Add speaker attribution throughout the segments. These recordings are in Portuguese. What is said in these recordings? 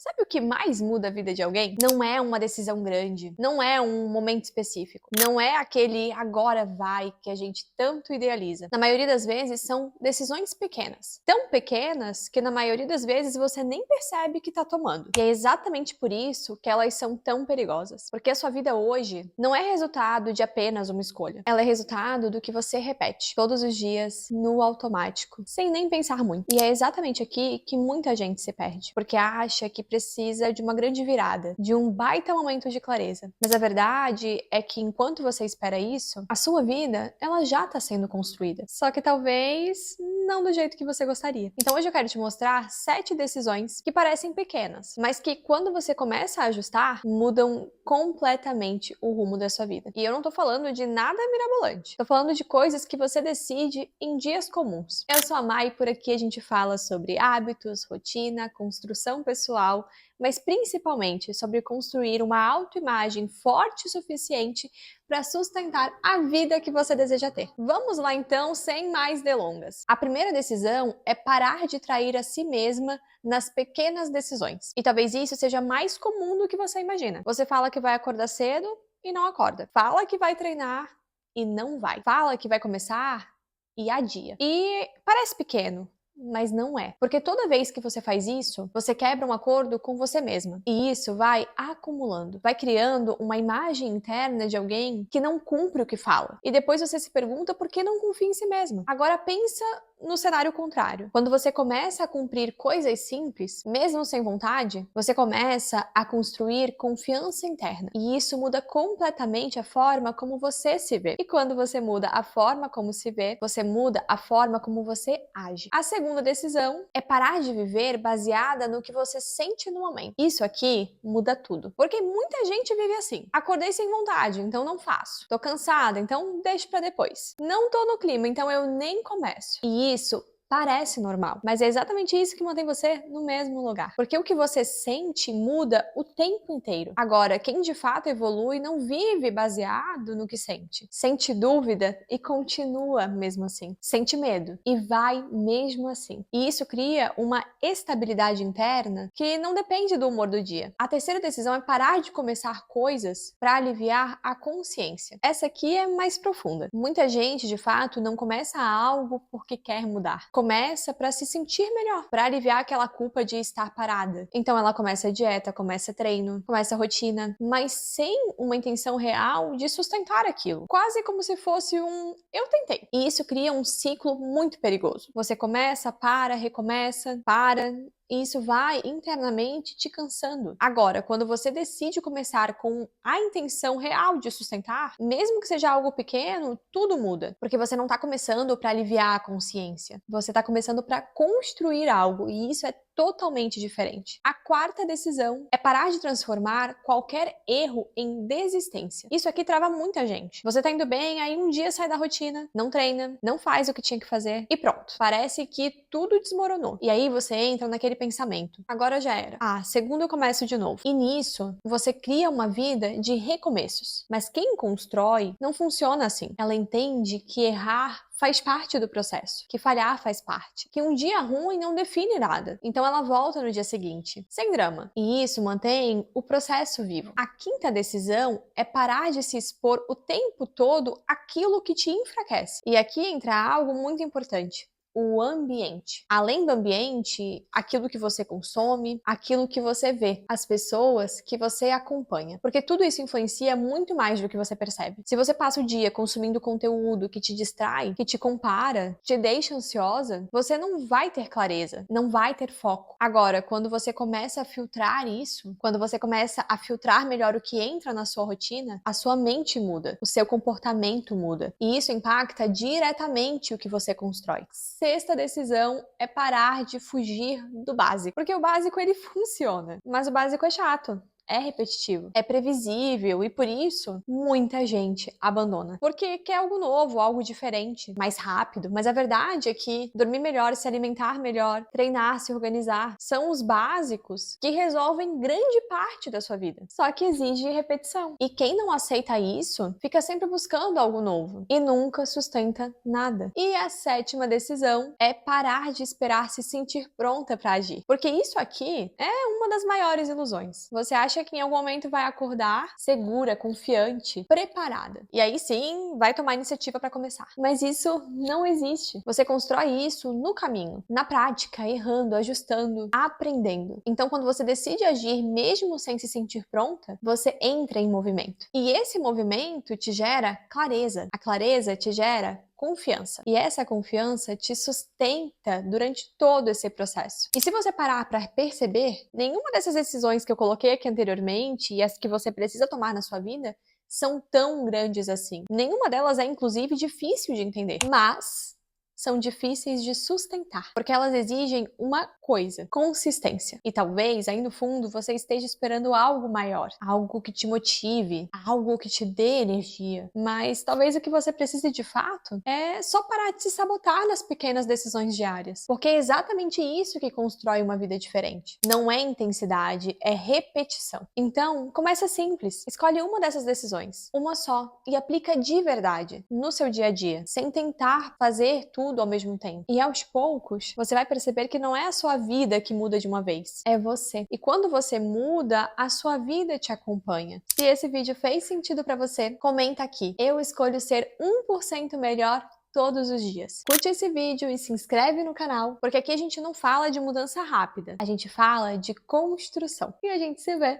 Speaker 1: Sabe o que mais muda a vida de alguém? Não é uma decisão grande, não é um momento específico, não é aquele agora vai que a gente tanto idealiza. Na maioria das vezes são decisões pequenas. Tão pequenas que na maioria das vezes você nem percebe que tá tomando. E é exatamente por isso que elas são tão perigosas. Porque a sua vida hoje não é resultado de apenas uma escolha. Ela é resultado do que você repete todos os dias no automático, sem nem pensar muito. E é exatamente aqui que muita gente se perde. Porque acha que precisa de uma grande virada, de um baita momento de clareza. Mas a verdade é que enquanto você espera isso, a sua vida, ela já está sendo construída. Só que talvez não do jeito que você gostaria. Então hoje eu quero te mostrar 7 decisões que parecem pequenas, mas que quando você começa a ajustar, mudam completamente o rumo da sua vida. E eu não tô falando de nada mirabolante. Tô falando de coisas que você decide em dias comuns. Eu sou a Mai e por aqui a gente fala sobre hábitos, rotina, construção pessoal, mas principalmente sobre construir uma autoimagem forte o suficiente para sustentar a vida que você deseja ter. Vamos lá então, sem mais delongas. A primeira decisão é parar de trair a si mesma nas pequenas decisões. E talvez isso seja mais comum do que você imagina. Você fala que vai acordar cedo e não acorda. Fala que vai treinar e não vai. Fala que vai começar e adia. E parece pequeno, mas não é. Porque toda vez que você faz isso, você quebra um acordo com você mesma. E isso vai acumulando, vai criando uma imagem interna de alguém que não cumpre o que fala. E depois você se pergunta por que não confia em si mesma. Agora pensa no cenário contrário. Quando você começa a cumprir coisas simples, mesmo sem vontade, você começa a construir confiança interna. E isso muda completamente a forma como você se vê. E quando você muda a forma como se vê, você muda a forma como você age. A segunda decisão é parar de viver baseada no que você sente no momento. Isso aqui muda tudo. Porque muita gente vive assim. Acordei sem vontade, então não faço. Tô cansada, então deixo pra depois. Não tô no clima, então eu nem começo. E isso parece normal, mas é exatamente isso que mantém você no mesmo lugar. Porque o que você sente muda o tempo inteiro. Agora, quem de fato evolui não vive baseado no que sente. Sente dúvida e continua mesmo assim. Sente medo e vai mesmo assim. E isso cria uma estabilidade interna que não depende do humor do dia. A terceira decisão é parar de começar coisas para aliviar a consciência. Essa aqui é mais profunda. Muita gente, de fato, não começa algo porque quer mudar. Começa para se sentir melhor, para aliviar aquela culpa de estar parada. Então ela começa a dieta, começa treino, começa a rotina, mas sem uma intenção real de sustentar aquilo. Quase como se fosse um eu tentei. E isso cria um ciclo muito perigoso. Você começa, para, recomeça, para, e isso vai internamente te cansando. Agora, quando você decide começar com a intenção real de sustentar, mesmo que seja algo pequeno, tudo muda. Porque você não está começando para aliviar a consciência. Você está começando para construir algo. E isso é totalmente diferente. A quarta decisão é parar de transformar qualquer erro em desistência. Isso aqui trava muita gente. Você tá indo bem, aí um dia sai da rotina, não treina, não faz o que tinha que fazer e pronto. Parece que tudo desmoronou. E aí você entra naquele pensamento. Agora já era. Ah, segundo eu começo de novo. E nisso, você cria uma vida de recomeços. Mas quem constrói não funciona assim. Ela entende que errar faz parte do processo, que falhar faz parte, que um dia ruim não define nada. Então ela volta no dia seguinte, sem drama. E isso mantém o processo vivo. A quinta decisão é parar de se expor o tempo todo àquilo que te enfraquece. E aqui entra algo muito importante. O ambiente. Além do ambiente, aquilo que você consome, aquilo que você vê, as pessoas que você acompanha. Porque tudo isso influencia muito mais do que você percebe. Se você passa o dia consumindo conteúdo que te distrai, que te compara, te deixa ansiosa, você não vai ter clareza, não vai ter foco. Agora, quando você começa a filtrar isso, quando você começa a filtrar melhor o que entra na sua rotina, a sua mente muda, o seu comportamento muda. E isso impacta diretamente o que você constrói. Sexta decisão é parar de fugir do básico. Porque o básico, ele funciona. Mas o básico é chato. é repetitivo, é previsível e por isso muita gente abandona. Porque quer algo novo, algo diferente, mais rápido. Mas a verdade é que dormir melhor, se alimentar melhor, treinar, se organizar, são os básicos que resolvem grande parte da sua vida. Só que exige repetição. E quem não aceita isso, fica sempre buscando algo novo e nunca sustenta nada. E a sétima decisão é parar de esperar se sentir pronta para agir. Porque isso aqui é uma das maiores ilusões. Você acha que em algum momento vai acordar segura, confiante, preparada. E aí sim, vai tomar iniciativa para começar. Mas isso não existe. Você constrói isso no caminho, na prática, errando, ajustando, aprendendo. Então, quando você decide agir mesmo sem se sentir pronta, você entra em movimento. E esse movimento te gera clareza. A clareza te gera confiança. E essa confiança te sustenta durante todo esse processo. E se você parar para perceber, nenhuma dessas decisões que eu coloquei aqui anteriormente e as que você precisa tomar na sua vida são tão grandes assim. Nenhuma delas é, inclusive, difícil de entender. Mas são difíceis de sustentar, porque elas exigem uma coisa: consistência. E talvez, aí no fundo, você esteja esperando algo maior, algo que te motive, algo que te dê energia. Mas talvez o que você precise de fato é só parar de se sabotar nas pequenas decisões diárias, porque é exatamente isso que constrói uma vida diferente. Não é intensidade, é repetição. Então, começa simples. Escolhe uma dessas decisões, uma só, e aplica de verdade no seu dia a dia, sem tentar fazer tudo ao mesmo tempo. E aos poucos, você vai perceber que não é a sua vida que muda de uma vez, é você. E quando você muda, a sua vida te acompanha. Se esse vídeo fez sentido pra você, comenta aqui. Eu escolho ser 1% melhor todos os dias. Curte esse vídeo e se inscreve no canal, porque aqui a gente não fala de mudança rápida, a gente fala de construção. E a gente se vê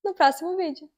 Speaker 1: no próximo vídeo.